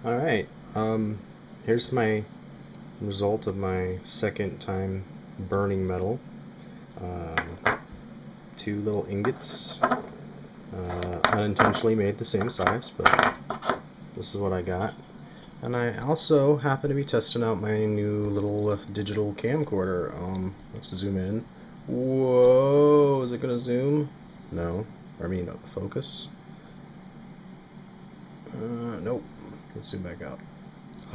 Alright, here's my result of my second time burning metal. Two little ingots, unintentionally made the same size, but this is what I got. And I also happen to be testing out my new little digital camcorder. Let's zoom in. Whoa, is it gonna zoom? No, I mean focus. Nope. Let's zoom back out.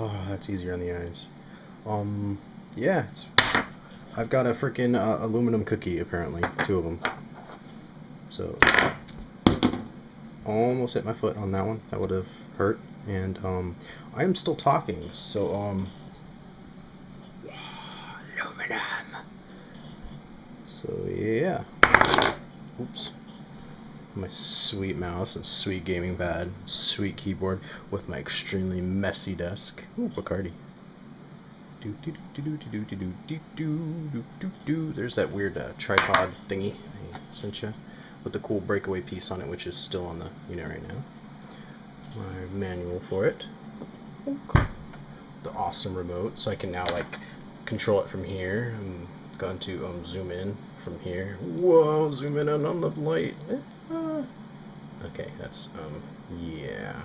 Oh, that's easier on the eyes. Yeah, I've got a freaking aluminum cookie, apparently. Two of them. So, almost hit my foot on that one. That would have hurt. And, I am still talking, so, aluminum. So, yeah. Oops. My sweet mouse and sweet gaming pad, sweet keyboard with my extremely messy desk. Ooh, Bacardi. There's that weird tripod thingy I sent you with the cool breakaway piece on it, which is still on the unit right now. My manual for it. The awesome remote, so I can now like control it from here. I'm going to zoom in from here. Whoa, zoom in on the light. Okay, that's yeah.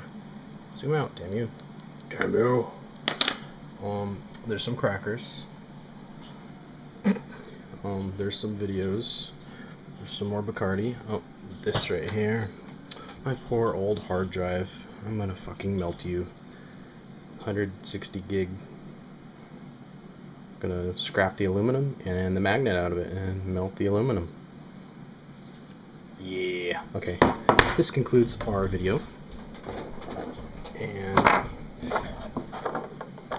Zoom out, damn you. Damn you. There's some crackers. There's some videos. There's some more Bacardi. Oh, this right here. My poor old hard drive. I'm gonna fucking melt you. 160 gig. Gonna scrap the aluminum and the magnet out of it and melt the aluminum. Yeah. Okay. This concludes our video. And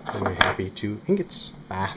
I'm happy to ingots. Bye.